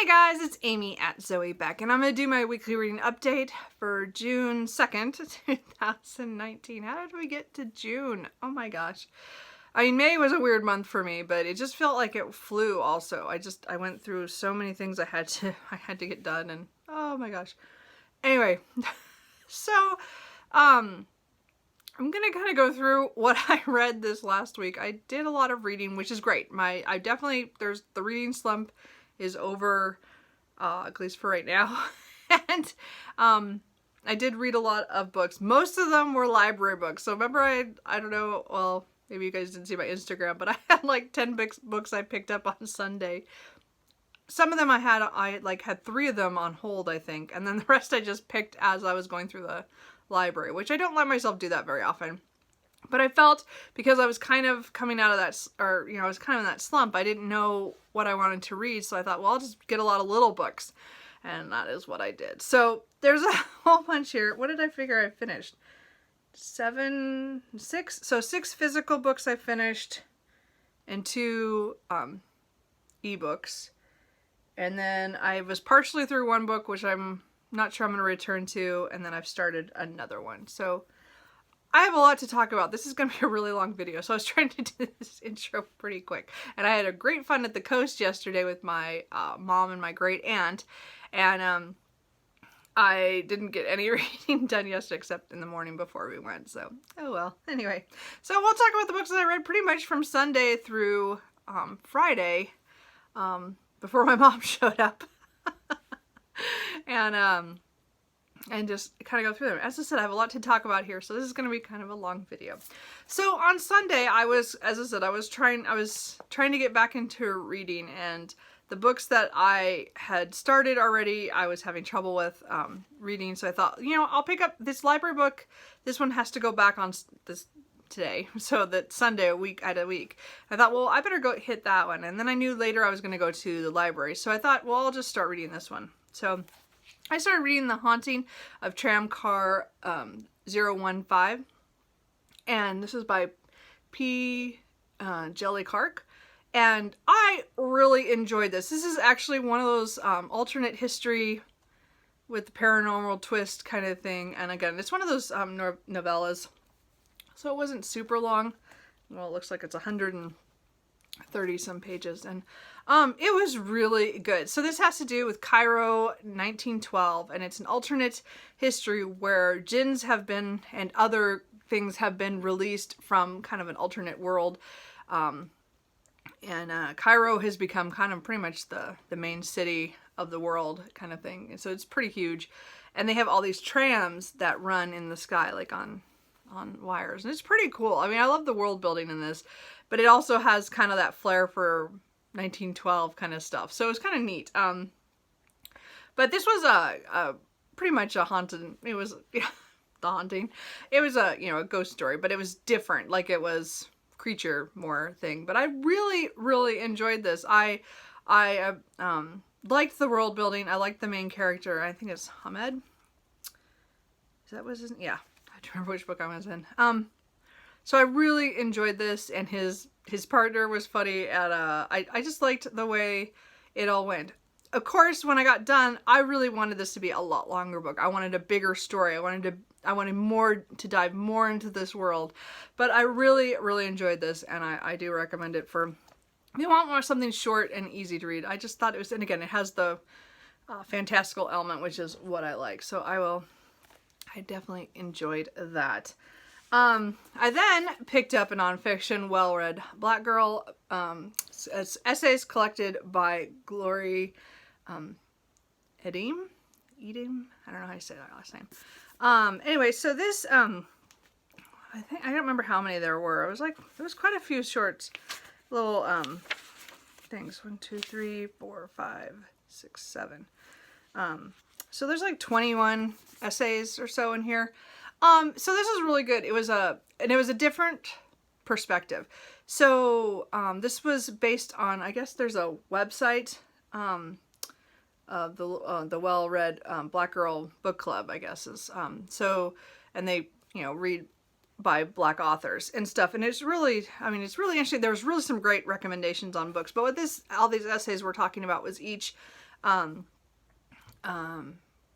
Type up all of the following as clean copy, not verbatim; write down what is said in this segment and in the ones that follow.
Hey guys, it's Amy at Zoe Beck, and I'm going to do my weekly reading update for June 2nd, 2019. How did we get to June? Oh my gosh. I mean, May was a weird month for me, but it just felt like it flew also. I went through so many things I had to get done, and oh my gosh. Anyway, so, I'm gonna kind of go through what I read this last week. I did a lot of reading, which is great. There's the reading slump is over, at least for right now. And I did read a lot of books. Most of them were library books. So remember, I don't know, well, maybe you guys didn't see my Instagram, but I had like 10 books I picked up on Sunday. Some of them I had 3 of them on hold, I think. And then the rest I just picked as I was going through the library, which I don't let myself do that very often. But I felt, because I was kind of coming out of that, or, I was kind of in that slump, I didn't know what I wanted to read, so I thought, well, I'll just get a lot of little books. And that is what I did. So there's a whole bunch here. What did I figure I finished? 6? So 6 physical books I finished, and 2 ebooks. And then I was partially through one book, which I'm not sure I'm going to return to, and then I've started another one. So I have a lot to talk about. This is going to be a really long video, so I was trying to do this intro pretty quick. And I had a great fun at the coast yesterday with my mom and my great aunt, and I didn't get any reading done yesterday except in the morning before we went, so oh well. Anyway, so we'll talk about the books that I read pretty much from Sunday through Friday, before my mom showed up. And just kind of go through them. As I said, I have a lot to talk about here, so this is going to be kind of a long video. So on Sunday, as I said, I was trying to get back into reading, and the books that I had started already, I was having trouble with reading, so I thought, I'll pick up this library book. This one has to go back on this today, so that Sunday I had a week. I thought, well, I better go hit that one, and then I knew later I was going to go to the library, so I thought, well, I'll just start reading this one. So I started reading The Haunting of Tramcar 015, and this is by P. Djèlí Clark, and I really enjoyed this. This is actually one of those alternate history with the paranormal twist kind of thing, and again, it's one of those novellas, so it wasn't super long. Well, it looks like it's 130 some pages, and it was really good. So this has to do with Cairo 1912, and it's an alternate history where jinns have been, and other things have been released from kind of an alternate world, and Cairo has become kind of pretty much the main city of the world kind of thing, and so it's pretty huge, and they have all these trams that run in the sky like on wires, and it's pretty cool. I mean, I love the world building in this, but it also has kind of that flair for 1912 kind of stuff, so it was kind of neat. But this was a pretty much a haunted. It was The Haunting. It was a ghost story, but it was different. Like, it was creature more thing. But I really enjoyed this. I liked the world building. I liked the main character. I think it's Hamed. Is that was his? Yeah, I don't remember which book I was in. So I really enjoyed this, and his partner was funny, and I just liked the way it all went. Of course, when I got done, I really wanted this to be a lot longer book. I wanted a bigger story. I wanted more to dive more into this world. But I really enjoyed this, and I do recommend it for, if you want something short and easy to read. I just thought it was, and again, it has the fantastical element, which is what I like. So I definitely enjoyed that. I then picked up a nonfiction, well-read Black Girl. It's essays collected by Glory Edim? I don't know how you say that last name. Anyway, so this, I don't remember how many there were. There was quite a few short little, things. 1, 2, 3, 4, 5, 6, 7. So there's like 21 essays or so in here. So this is really good. It was a different perspective. So, this was based on, I guess there's a website, the well-read, Black Girl Book Club, I guess is, and they, read by Black authors and stuff. And it's really, it's really interesting. There was really some great recommendations on books, but what all these essays we're talking about was each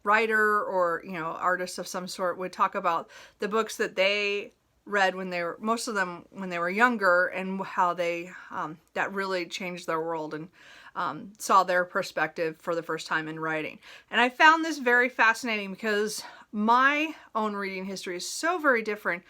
writer or, you know, artist of some sort would talk about the books that they read when they were, most of them when they were younger, and how they, that really changed their world and saw their perspective for the first time in writing. And I found this very fascinating because my own reading history is so very different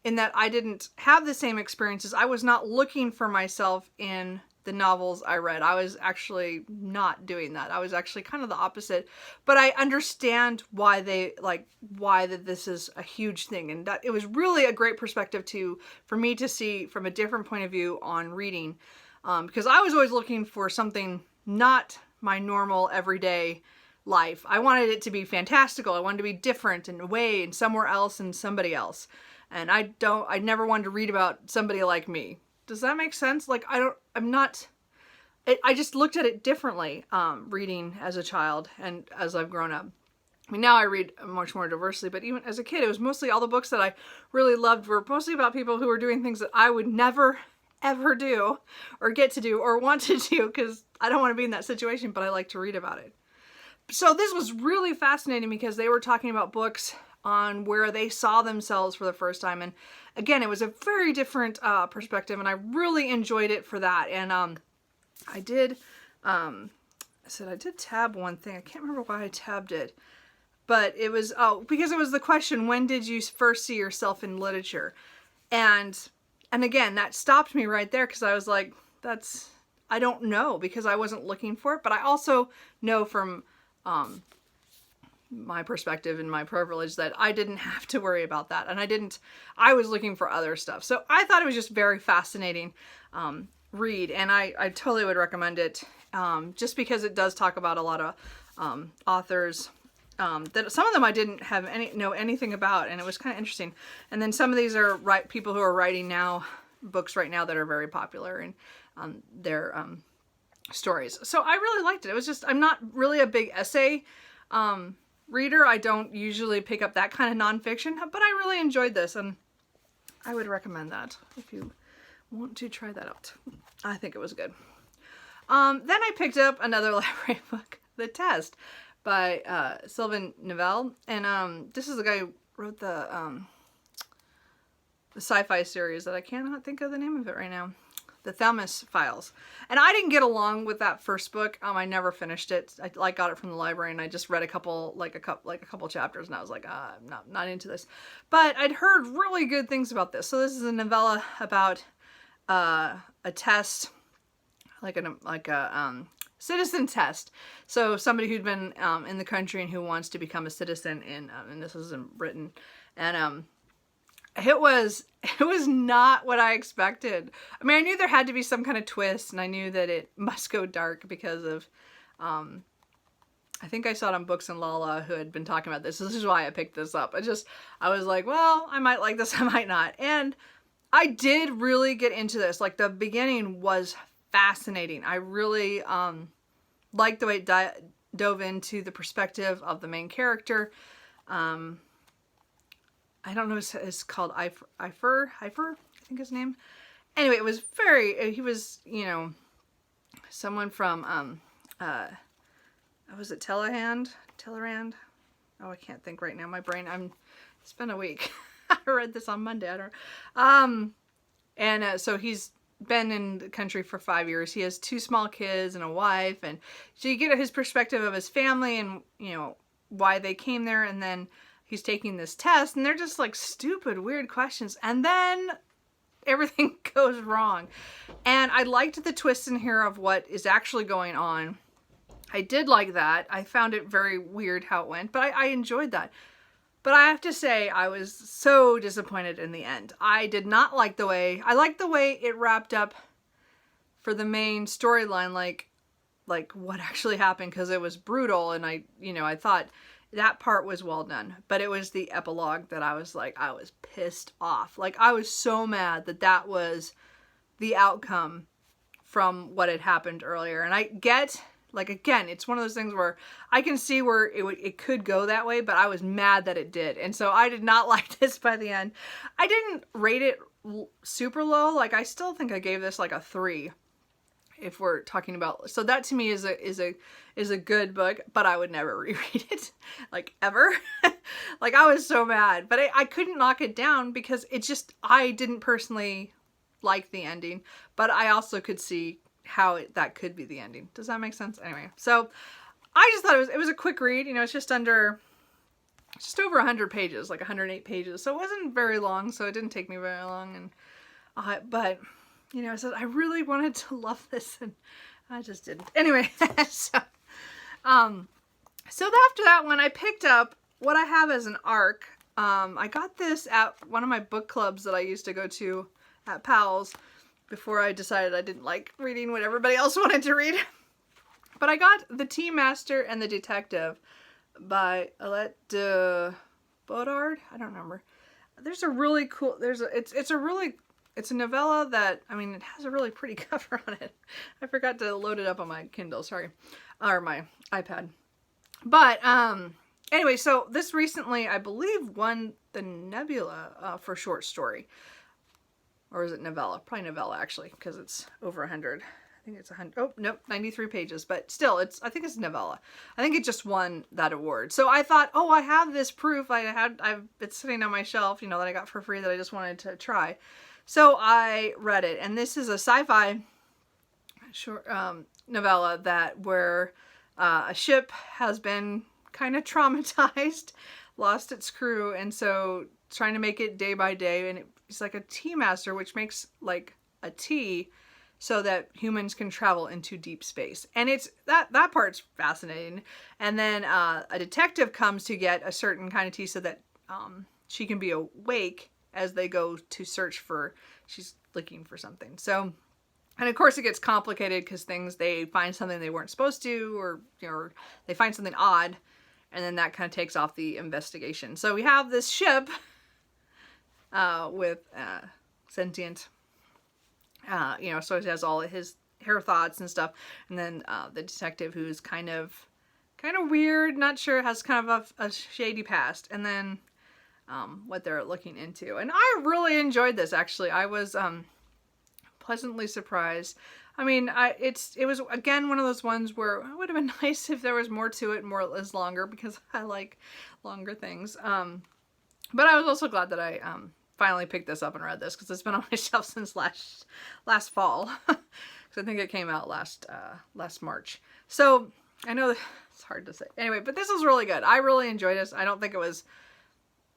in that I didn't have the same experiences. I was not looking for myself in the novels I read. I was actually not doing that. I was actually kind of the opposite. But I understand why they, like, why that this is a huge thing. And that it was really a great perspective for me to see from a different point of view on reading. Because I was always looking for something not my normal everyday life. I wanted it to be fantastical. I wanted to be different in a way and somewhere else and somebody else. And I never wanted to read about somebody like me. Does that make sense? Like, I just looked at it differently, reading as a child and as I've grown up. I mean, now I read much more diversely, but even as a kid, it was mostly all the books that I really loved were mostly about people who were doing things that I would never, ever do or get to do or want to do, because I don't want to be in that situation, but I like to read about it. So this was really fascinating because they were talking about books on where they saw themselves for the first time. And again, it was a very different perspective, and I really enjoyed it for that. And I did tab one thing. I can't remember why I tabbed it, but it was, because it was the question, when did you first see yourself in literature? And again, that stopped me right there, because I was like, I don't know, because I wasn't looking for it. But I also know from my perspective and my privilege that I didn't have to worry about that. And I was looking for other stuff. So I thought it was just very fascinating read. And I totally would recommend it, just because it does talk about a lot of authors that some of them I didn't have know anything about. And it was kind of interesting. And then some of these are people who are writing books right now that are very popular, and their stories. So I really liked it. It was just, I'm not really a big essay reader. I don't usually pick up that kind of nonfiction, but I really enjoyed this, and I would recommend that if you want to try that out. I think it was good. Then I picked up another library book, The Test by Sylvain Neuvel, and this is the guy who wrote the sci-fi series that I cannot think of the name of it right now. The Thalamus Files. And I didn't get along with that first book. I never finished it. I got it from the library, and I just read a couple chapters, and I was like, I'm not into this. But I'd heard really good things about this. So this is a novella about a test, like a citizen test. So somebody who'd been in the country and who wants to become a citizen and this is in Britain. And it was not what I expected. I mean, I knew there had to be some kind of twist, and I knew that it must go dark because of, I think I saw it on Books and Lala, who had been talking about this. This is why I picked this up. I was like, well, I might like this, I might not. And I did really get into this. Like, the beginning was fascinating. I really liked the way it dove into the perspective of the main character. I don't know, it's called Ifer, I think his name. Anyway, it was he was, you know, someone from, was it Tellerand? Oh, I can't think right now. My brain, it's been a week. I read this on Monday, I don't know. So he's been in the country for 5 years. He has 2 small kids and a wife. And so you get his perspective of his family and, you know, why they came there. And then he's taking this test, and they're just like stupid, weird questions. And then everything goes wrong. And I liked the twist in here of what is actually going on. I did like that. I found it very weird how it went, but I enjoyed that. But I have to say, I was so disappointed in the end. I did not like I liked the way it wrapped up for the main storyline, like what actually happened, because it was brutal, and I thought that part was well done. But it was the epilogue that I was pissed off. Like, I was so mad that was the outcome from what had happened earlier. And I get, like, again, it's one of those things where I can see where it could go that way, but I was mad that it did. And so I did not like this by the end. I didn't rate it super low. Like, I still think I gave this like a 3. if we're talking about, so that to me is a good book, but I would never reread it, like, ever. Like, I was so mad, but I couldn't knock it down because it just, I didn't personally like the ending, but I also could see how that could be the ending. Does that make sense? Anyway, so I just thought it was a quick read. You know, it's just over 100 pages, like 108 pages. So it wasn't very long, so it didn't take me very long. And but, you know, I said I really wanted to love this, and I just didn't. Anyway, so after that one, I picked up what I have as an ARC. I got this at one of my book clubs that I used to go to at Powell's before I decided I didn't like reading what everybody else wanted to read. But I got The Tea Master and the Detective by Alette de Bodard. I don't remember. There's a really cool, it's a novella that, I mean, it has a really pretty cover on it. I forgot to load it up on my Kindle, sorry, or my iPad. But anyway, so this recently, I believe, won the Nebula for short story. Or is it novella? Probably novella, actually, because it's over 100. I think it's 100. Oh, nope, 93 pages. But still, I think it's novella. I think it just won that award. So I thought, oh, I have this proof. It's sitting on my shelf, you know, that I got for free that I just wanted to try. So I read it, and this is a sci-fi short novella where a ship has been kind of traumatized, lost its crew, and so trying to make it day by day, and it's like a tea master, which makes like a tea so that humans can travel into deep space. And it's that part's fascinating. And then a detective comes to get a certain kind of tea so that she can be awake as they go to search for, she's looking for something. So, and of course it gets complicated because they find something they weren't supposed to, or, you know, or they find something odd, and then that kind of takes off the investigation. So we have this ship with sentient, you know, so it has all of her thoughts and stuff, and then the detective, who's kind of weird, not sure, has kind of a shady past, and then what they're looking into. And I really enjoyed this, actually. I was pleasantly surprised. I mean, it was again one of those ones where it would have been nice if there was more to it, more is longer, because I like longer things. But I was also glad that I finally picked this up and read this, because it's been on my shelf since last fall. Because I think it came out last March. So I know it's hard to say. Anyway, but this was really good. I really enjoyed this. I don't think it was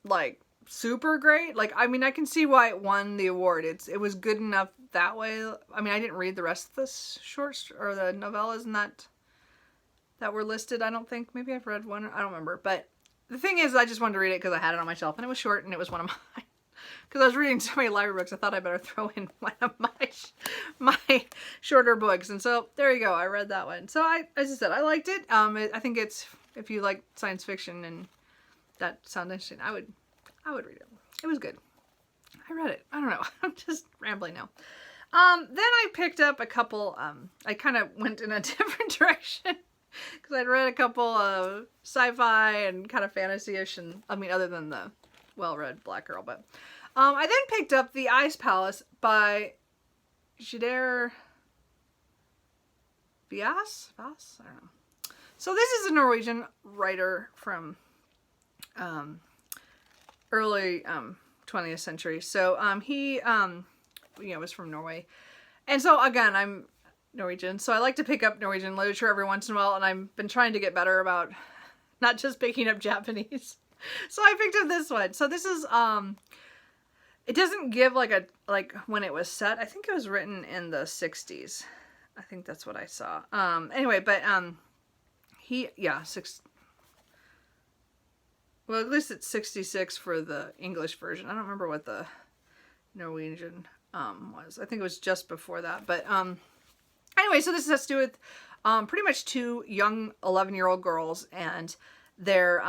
like super great. Like, I mean, I can see why it won the award. It was good enough that way. I mean, I didn't read the rest of this or the novellas and that were listed, I don't think. Maybe I've read one, I don't remember. But the thing is, I just wanted to read it because I had it on my shelf, and it was short, and it was one of mine. Because I was reading so many library books, I thought I better throw in one of my shorter books. And so there you go, I read that one. So as I said, I liked it. I think it's, if you like science fiction and that sounds interesting, I would read it. It was good. I read it. I don't know. I'm just rambling now. Then I picked up a couple, I kind of went in a different direction, because I'd read a couple of sci-fi and kind of fantasy-ish, and I mean, other than the well-read Black Girl, but I then picked up The Ice Palace by Jidere Vias? I don't know. So this is a Norwegian writer from early 20th century. So he you know, was from Norway. And so again, I'm Norwegian, so I like to pick up Norwegian literature every once in a while, and I've been trying to get better about not just picking up Japanese. So I picked up this one. So this is it doesn't give like when it was set. I think it was written in the 60s. I think that's what I saw. Anyway, but well, at least it's 66 for the English version. I don't remember what the Norwegian was. I think it was just before that. But anyway, so this has to do with pretty much two young 11-year-old girls, and they're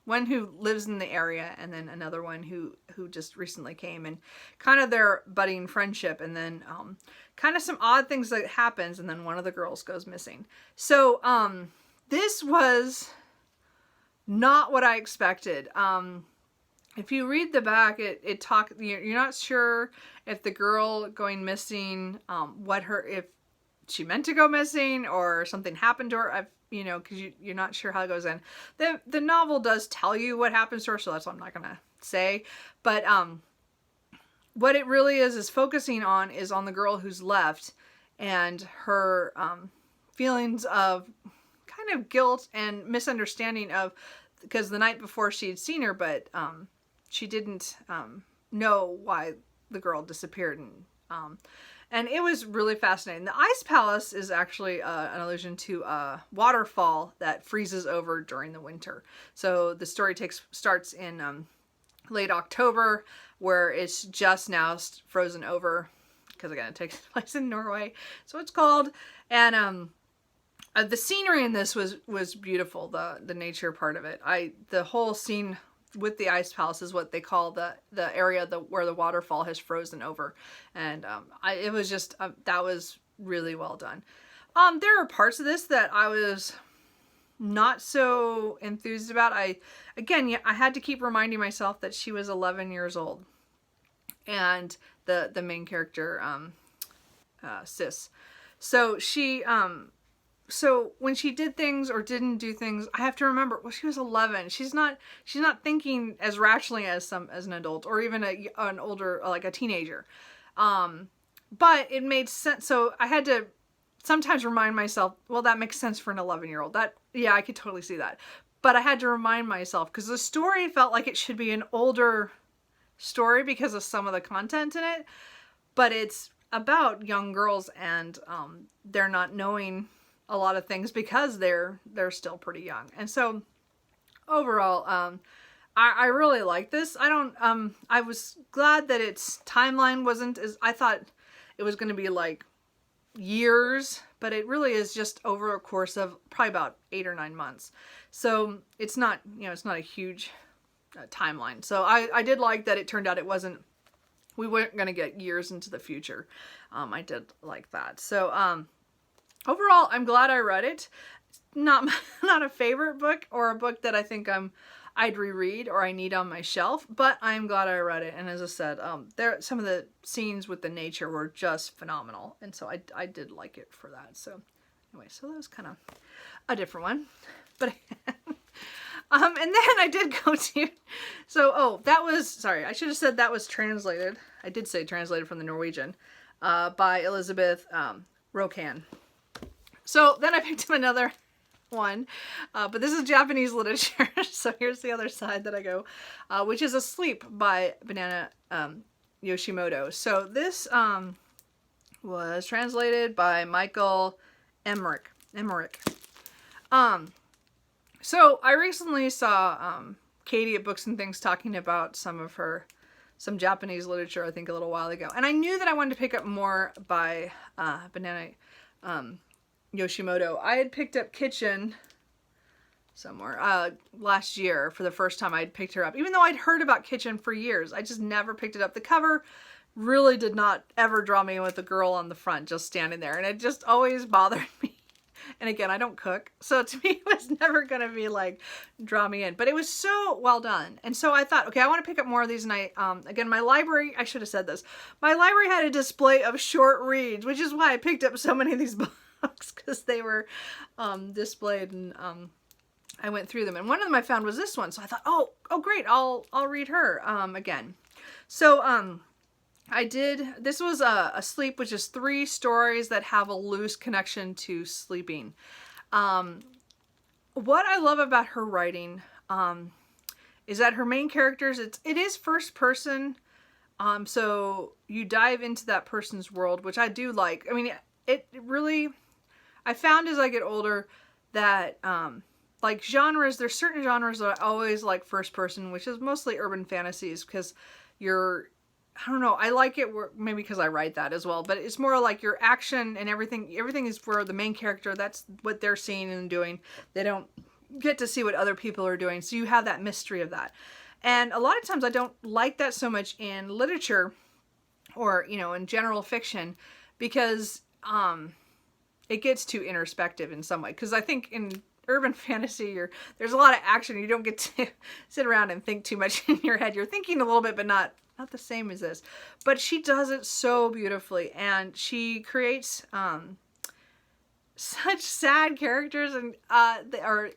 one who lives in the area, and then another one who just recently came, and kind of their budding friendship, and then kind of some odd things that happens, and then one of the girls goes missing. So this was not what I expected. If you read the back, you're not sure. if the girl going missing, if she meant to go missing or something happened to her. You know, because you're not sure how it goes in. The novel does tell you what happens to her, so that's what I'm not gonna say. But what it really is focusing on is on the girl who's left and her feelings of kind of guilt and misunderstanding of, because the night before she had seen her, but she didn't know why the girl disappeared. And it was really fascinating. The Ice Palace is actually an allusion to a waterfall that freezes over during the winter. So the story starts in late October, where it's just now frozen over, because again, it takes place in Norway, so it's cold. And the scenery in this was beautiful. The nature part of it. The whole scene with the Ice Palace is what they call the area where the waterfall has frozen over, and it was just that was really well done. There are parts of this that I was not so enthused about. I had to keep reminding myself that she was 11 years old, and the main character, Sis. So she so when she did things or didn't do things, I have to remember, well, she was 11. She's not thinking as rationally as an adult, or even an older, like a teenager. But it made sense. So I had to sometimes remind myself, well, that makes sense for an 11-year-old. Yeah, I could totally see that. But I had to remind myself, because the story felt like it should be an older story because of some of the content in it. But it's about young girls, and they're not knowing a lot of things because they're still pretty young. And so overall, I really like this. I was glad that its timeline wasn't as, I thought it was going to be like years, but it really is just over a course of probably about 8 or 9 months. So it's not, it's not a huge timeline. So I did like that it turned out we weren't going to get years into the future. I did like that. So, overall, I'm glad I read it. Not a favorite book or a book that I think I'd reread or I need on my shelf, but I'm glad I read it. And as I said, some of the scenes with the nature were just phenomenal, and so I did like it for that. So anyway, so that was kind of a different one, but and then I did go to, sorry, I should have said that was translated. I did say translated from the Norwegian, by Elizabeth Rokan. So then I picked up another one, but this is Japanese literature. So here's the other side that I go, which is Asleep by Banana Yoshimoto. So this was translated by Michael Emmerich. So I recently saw Katie at Books and Things talking about some Japanese literature, I think a little while ago. And I knew that I wanted to pick up more by Banana Yoshimoto. I had picked up Kitchen somewhere last year for the first time. I'd picked her up, even though I'd heard about Kitchen for years. I just never picked it up. The cover really did not ever draw me in, with the girl on the front just standing there, and it just always bothered me. And again, I don't cook, so to me it was never gonna be like draw me in, but it was so well done. And so I thought, okay, I want to pick up more of these. And again, my library, I should have said this, my library had a display of short reads, which is why I picked up so many of these books, because they were displayed, and I went through them, and one of them I found was this one. So I thought, oh great, I'll read her again. So this was Asleep, which is 3 stories that have a loose connection to sleeping. What I love about her writing is that her main characters, it is first person, so you dive into that person's world, which I do like. I mean, it really, I found as I get older that like genres, there's certain genres that I always like first person, which is mostly urban fantasies, because I don't know, I like it maybe because I write that as well, but it's more like your action and everything is for the main character. That's what they're seeing and doing. They don't get to see what other people are doing, so you have that mystery of that. And a lot of times I don't like that so much in literature or, in general fiction, because it gets too introspective in some way. Because I think in urban fantasy, there's a lot of action. You don't get to sit around and think too much in your head. You're thinking a little bit, but not not the same as this, but she does it so beautifully, and she creates such sad characters, and they are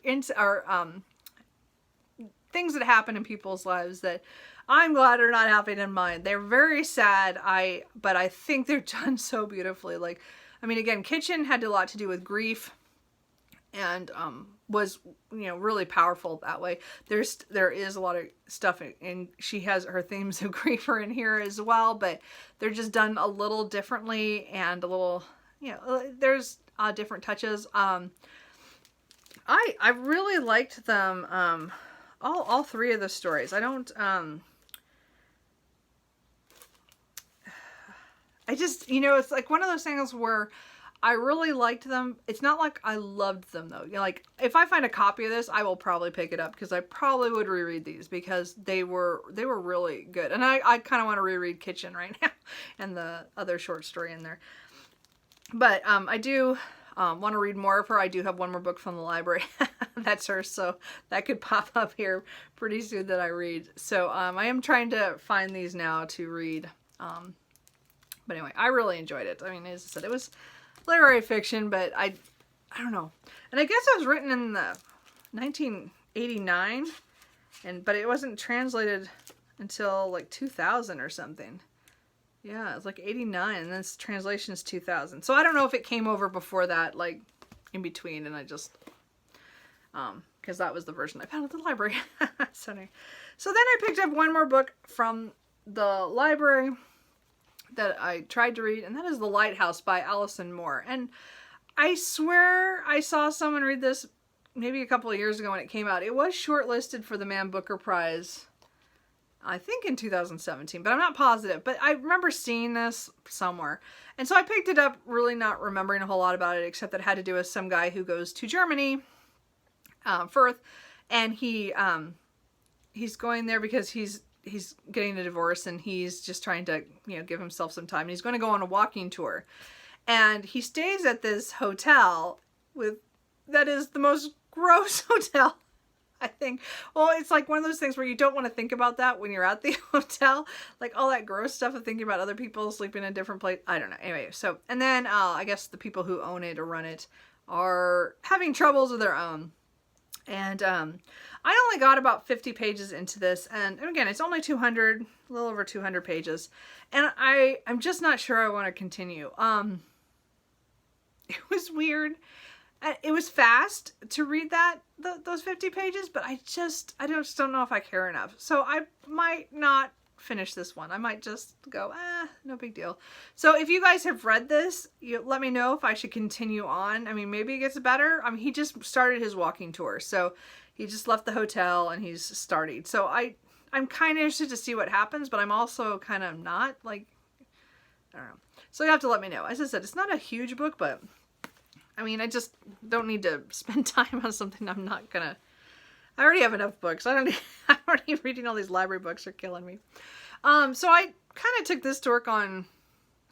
things that happen in people's lives that I'm glad are not happening in mine. They're very sad, but I think they're done so beautifully. Like, I mean, again, Kitchen had a lot to do with grief, and was, you know, really powerful that way. There is a lot of stuff, and she has her themes of grief are in here as well, but they're just done a little differently, and a little, you know, there's different touches. I really liked them, all three of the stories. I don't, I just, you know, it's like one of those things where I really liked them. It's not like I loved them though. You know, like if I find a copy of this, I will probably pick it up, because I probably would reread these, because they were really good. And I kind of want to reread Kitchen right now and the other short story in there. But I do want to read more of her. I do have one more book from the library that's hers, so that could pop up here pretty soon that I read. So I am trying to find these now to read. But anyway, I really enjoyed it. I mean, as I said, it was literary fiction, but I don't know. And I guess it was written in the 1989, but it wasn't translated until like 2000 or something. Yeah, it was like 89, and this translation is 2000. So I don't know if it came over before that, like in between, and I just, because that was the version I found at the library. So then I picked up one more book from the library that I tried to read, and that is The Lighthouse by Alison Moore. And I swear I saw someone read this maybe a couple of years ago when it came out. It was shortlisted for the Man Booker Prize, I think in 2017, but I'm not positive. But I remember seeing this somewhere. And so I picked it up, really not remembering a whole lot about it, except that it had to do with some guy who goes to Germany, Firth, and he's going there because he's getting a divorce, and he's just trying to, you know, give himself some time. And he's going to go on a walking tour. And he stays at this hotel that is the most gross hotel, I think. Well, it's like one of those things where you don't want to think about that when you're at the hotel. Like all that gross stuff of thinking about other people sleeping in a different place. I don't know. Anyway, so, and then I guess the people who own it or run it are having troubles of their own. And I only got about 50 pages into this, and again, it's only 200, a little over 200 pages, and I'm just not sure I want to continue. It was weird. It was fast to read those 50 pages, but I just don't know if I care enough. So I might not finish this one. I might just go, no big deal. So if you guys have read this, let me know if I should continue on. I mean, maybe it gets better. I mean, he just started his walking tour, so he just left the hotel and he's starting. So I'm kind of interested to see what happens, but I'm also kind of not, like, I don't know. So you have to let me know. As I said, it's not a huge book, but I mean, I just don't need to spend time on something I'm not gonna. I already have enough books. I'm already reading all these library books are killing me. So I kind of took this to work on,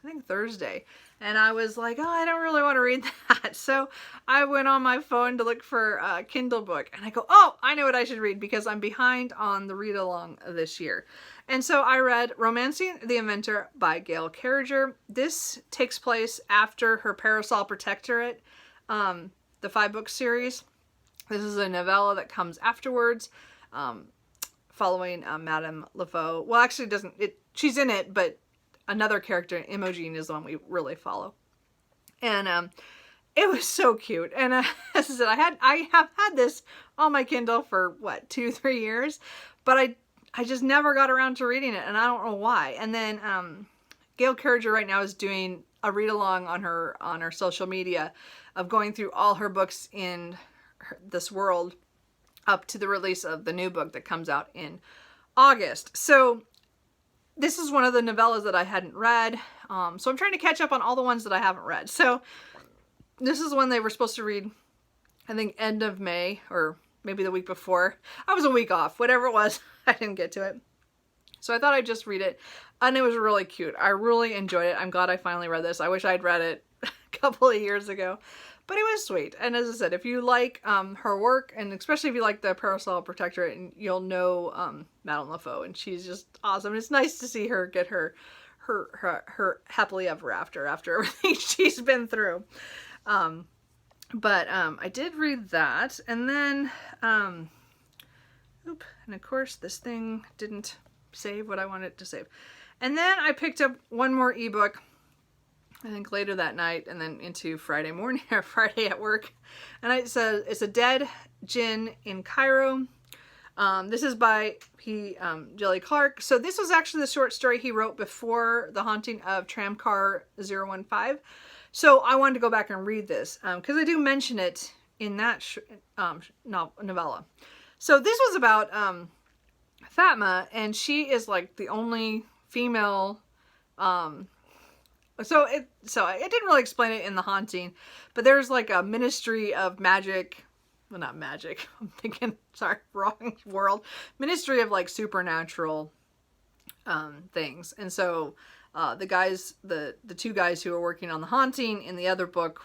I think Thursday, and I was like, oh, I don't really want to read that. So I went on my phone to look for a Kindle book, and I go, oh, I know what I should read, because I'm behind on the read along this year. And so I read Romancing the Inventor by Gail Carriger. This takes place after her Parasol Protectorate, the 5-book series. This is a novella that comes afterwards, following Madame Laveau. Well, actually, she's in it, but another character, Imogen, is the one we really follow. And it was so cute. And as I said, I have had this on my Kindle for, what, 2-3 years? But I just never got around to reading it, and I don't know why. And then Gail Carriger right now is doing a read-along on her social media of going through all her books in this world up to the release of the new book that comes out in August. So this is one of the novellas that I hadn't read. So I'm trying to catch up on all the ones that I haven't read. So this is one they were supposed to read, I think, end of May, or maybe the week before. I was a week off, whatever it was. I didn't get to it. So I thought I'd just read it, and it was really cute. I really enjoyed it. I'm glad I finally read this. I wish I'd read it couple of years ago. But it was sweet. And as I said, if you like her work, and especially if you like the Parasol Protectorate, and you'll know Madeleine LaFaux, and she's just awesome. It's nice to see her get her happily ever after everything she's been through. But I did read that, and then and of course this thing didn't save what I wanted it to save. And then I picked up one more ebook, I think later that night, and then into Friday morning or Friday at work. And it's a Dead Djinn in Cairo. This is by Jelly Clark. So this was actually the short story he wrote before The Haunting of Tramcar 015. So I wanted to go back and read this because I do mention it in that novella. So this was about Fatma, and she is like the only female. So I didn't really explain it in The Haunting, but there's like a ministry of magic. Well, not magic. I'm thinking, sorry, wrong world. Ministry of like supernatural things. And so the two guys who are working on The Haunting in the other book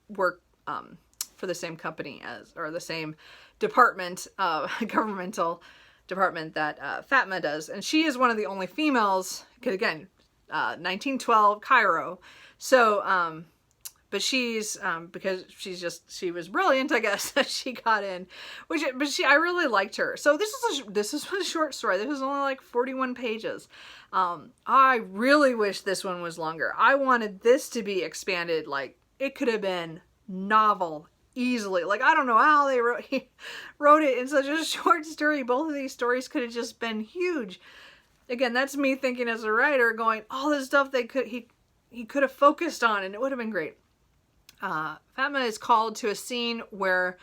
work for the same company or the same department, governmental department that Fatma does. And she is one of the only females, because again, 1912 Cairo. So, but she's, because she was brilliant, I guess, that she got in, I really liked her. So this is a short story. This was only like 41 pages. I really wish this one was longer. I wanted this to be expanded. Like, it could have been novel easily. Like, I don't know how he wrote it in such a short story. Both of these stories could have just been huge. Again, that's me thinking as a writer, going, all this stuff he could have focused on, and it would have been great. Fatma is called to a scene where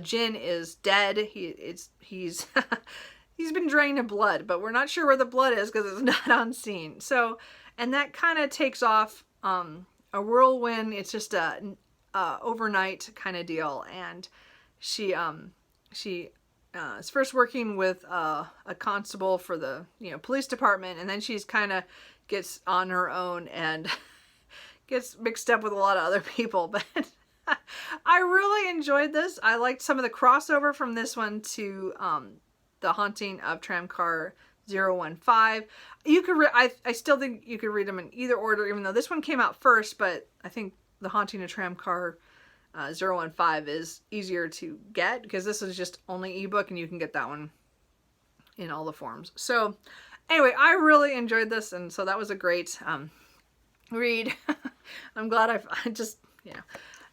Djinn is dead. He's he's been drained of blood, but we're not sure where the blood is because it's not on scene. So, and that kind of takes off a whirlwind. It's just a overnight kind of deal, and she is first working with a constable for the police department, and then she's kind of gets on her own and gets mixed up with a lot of other people. But I really enjoyed this. I liked some of the crossover from this one to The Haunting of Tramcar 015. You could I still think you could read them in either order, even though this one came out first, but I think The Haunting of Tramcar 015 is easier to get because this is just only ebook, and you can get that one in all the forms. So anyway, I really enjoyed this, and so that was a great read. I'm glad I just, it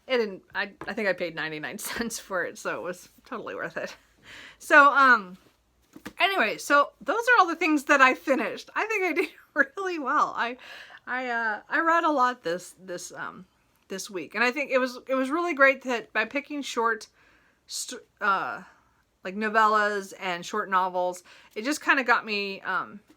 didn't, I think I paid 99 cents for it, so it was totally worth it. So anyway, so those are all the things that I finished. I think I did really well. I read a lot this week, and I think it was really great that by picking short like novellas and short novels, it just kind of got me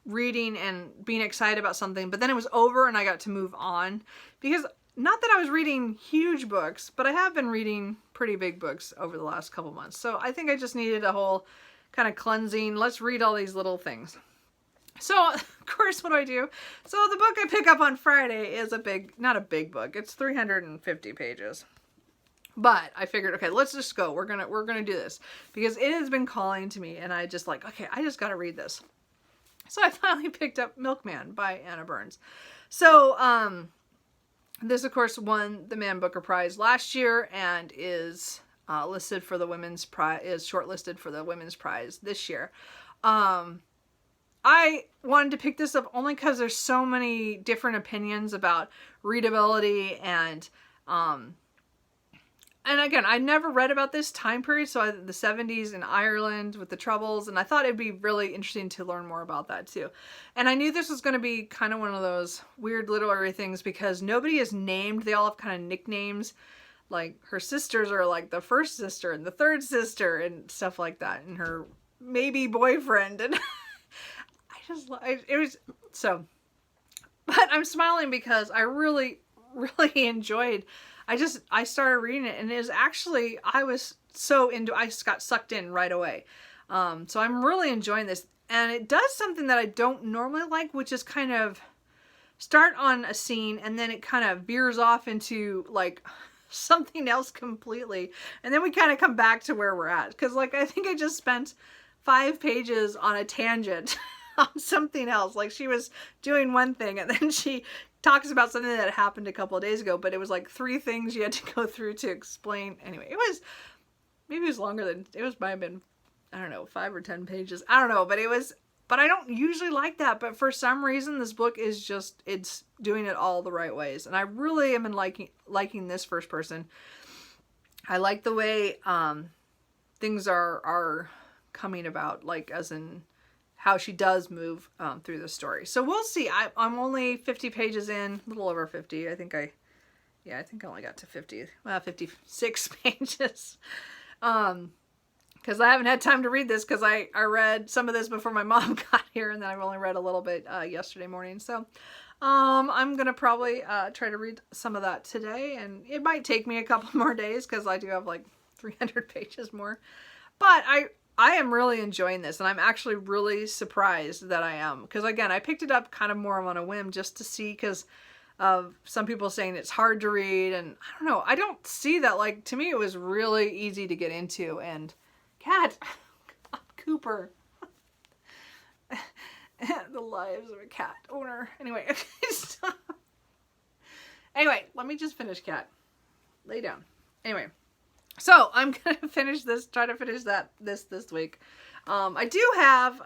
reading and being excited about something, but then it was over and I got to move on, because not that I was reading huge books, but I have been reading pretty big books over the last couple months. So I think I just needed a whole kind of cleansing. Let's read all these little things. So of course, what do? So the book I pick up on Friday is not a big book. It's 350 pages. But I figured, okay, let's just go. We're gonna do this because it has been calling to me, and I just like, okay, I just got to read this. So I finally picked up Milkman by Anna Burns. So this of course won the Man Booker Prize last year and is listed for the Women's Prize, is shortlisted for the Women's Prize this year. I wanted to pick this up only because there's so many different opinions about readability and again, I never read about this time period, so the 70s in Ireland with the Troubles, and I thought it'd be really interesting to learn more about that too. And I knew this was going to be kind of one of those weird literary things because nobody is named. They all have kind of nicknames. Like her sisters are like the first sister and the third sister and stuff like that, and her maybe boyfriend. And it was so, but I'm smiling because I really, really enjoyed. I started reading it, and it is actually, I just got sucked in right away. So I'm really enjoying this, and it does something that I don't normally like, which is kind of start on a scene and then it kind of veers off into like something else completely, and then we kind of come back to where we're at, because like I think I just spent 5 pages on a tangent on something else. Like she was doing one thing and then she talks about something that happened a couple of days ago, but it was like 3 things you had to go through to explain. Anyway, it was, maybe it was longer than, it was, might have been, I don't know, 5 or 10 pages. I don't know, but it was, but I don't usually like that. But for some reason, this book is just, it's doing it all the right ways. And I really am liking this first person. I like the way things are coming about, like as in how she does move through the story. So we'll see. I'm only 50 pages in, a little over 50. I think I only got to 50, well, 56 pages. Because I haven't had time to read this, because I read some of this before my mom got here, and then I've only read a little bit yesterday morning. So I'm going to probably try to read some of that today, and it might take me a couple more days because I do have like 300 pages more. But I am really enjoying this, and I'm actually really surprised that I am. Because again, I picked it up kind of more on a whim just to see, because of some people saying it's hard to read, and I don't know, I don't see that. Like, to me it was really easy to get into. And cat, Cooper. The lives of a cat owner. Anyway, okay, stop. Anyway, let me just finish, cat. Lay down. Anyway, so I'm gonna finish this. Try to finish this week. I do have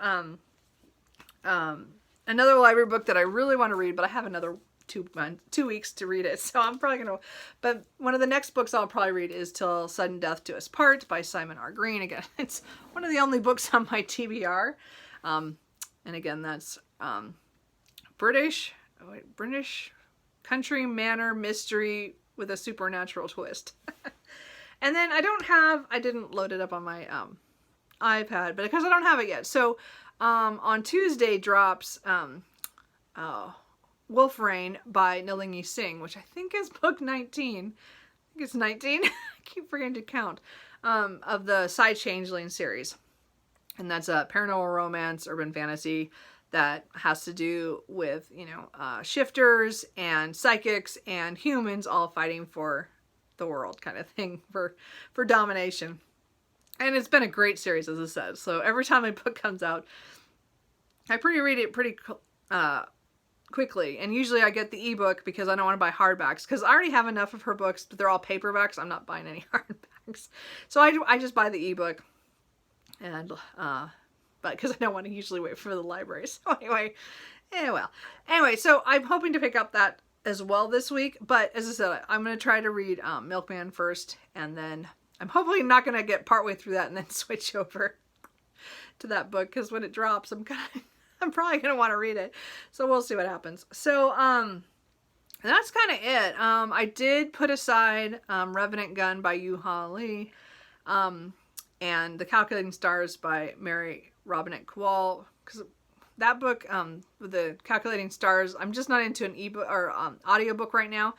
another library book that I really want to read, but I have another 2 weeks to read it, so I'm probably gonna, but one of the next books I'll probably read is Till Sudden Death Do Us Part by Simon R. Green. Again, it's one of the only books on my TBR, and again, that's British country manor mystery with a supernatural twist. And then I didn't load it up on my iPad, but because I don't have it yet, so on Tuesday drops Wolf Rain by Nalini Singh, which I think is book 19. I think it's 19. I keep forgetting to count. Of the Psy Changeling series. And that's a paranormal romance, urban fantasy that has to do with, you know, shifters and psychics and humans all fighting for the world kind of thing, for domination. And it's been a great series, as I said. So every time a book comes out, I read it pretty quickly, and usually I get the ebook because I don't want to buy hardbacks, because I already have enough of her books, but they're all paperbacks. I'm not buying any hardbacks, so I just buy the ebook, and but because I don't want to usually wait for the library. So anyway, so I'm hoping to pick up that as well this week. But as I said, I'm going to try to read Milkman first, and then I'm hopefully not going to get partway through that and then switch over to that book, because when it drops, I'm probably going to want to read it. So we'll see what happens. So, that's kind of it. I did put aside, Revenant Gun by Yuha Lee, and The Calculating Stars by Mary Robinette Kowal, because that book, with the Calculating Stars, I'm just not into an ebook or, audiobook right now.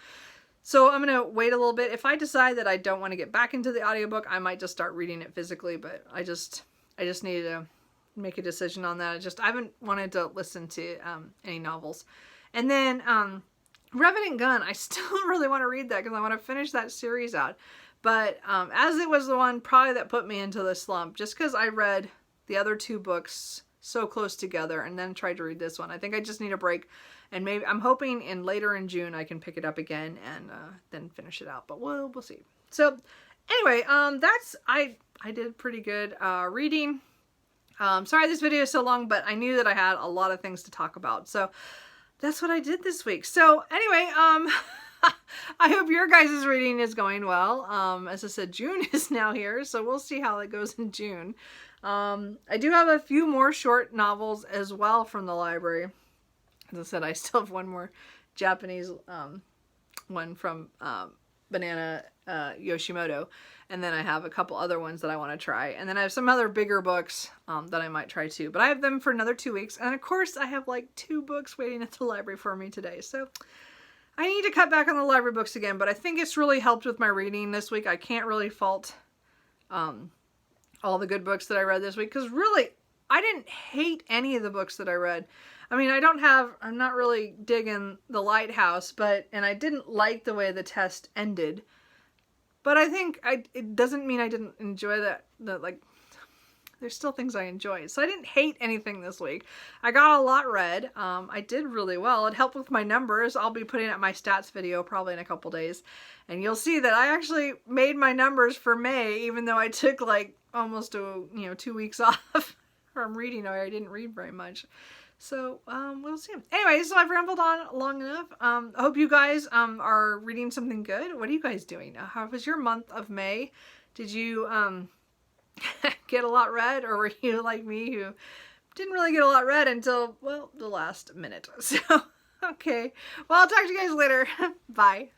So I'm going to wait a little bit. If I decide that I don't want to get back into the audiobook, I might just start reading it physically, but I just need to make a decision on that. I haven't wanted to listen to any novels. And then Revenant Gun, I still really want to read that because I want to finish that series out. But as it was the one probably that put me into the slump, just because I read the other 2 books so close together and then tried to read this one. I think I just need a break, and maybe I'm hoping later in June I can pick it up again and then finish it out. But we'll see. So anyway, I did pretty good reading. Sorry this video is so long, but I knew that I had a lot of things to talk about. So that's what I did this week. So anyway, I hope your guys' reading is going well. As I said, June is now here, so we'll see how it goes in June. I do have a few more short novels as well from the library. As I said, I still have one more Japanese one from Banana Yoshimoto, and then I have a couple other ones that I want to try, and then I have some other bigger books that I might try too, but I have them for another 2 weeks, and of course I have like 2 books waiting at the library for me today, so I need to cut back on the library books again. But I think it's really helped with my reading this week. I can't really fault all the good books that I read this week, because really I didn't hate any of the books that I read. I mean, I'm not really digging The Lighthouse, and I didn't like the way the test ended. But I think it doesn't mean I didn't enjoy like, there's still things I enjoyed. So I didn't hate anything this week. I got a lot read. I did really well. It helped with my numbers. I'll be putting up my stats video probably in a couple days. And you'll see that I actually made my numbers for May, even though I took like almost 2 weeks off from reading. I didn't read very much. So, we'll see. Anyway, so I've rambled on long enough. I hope you guys, are reading something good. What are you guys doing? How was your month of May? Did you, get a lot read, or were you like me who didn't really get a lot read until, well, the last minute? So, okay. Well, I'll talk to you guys later. Bye.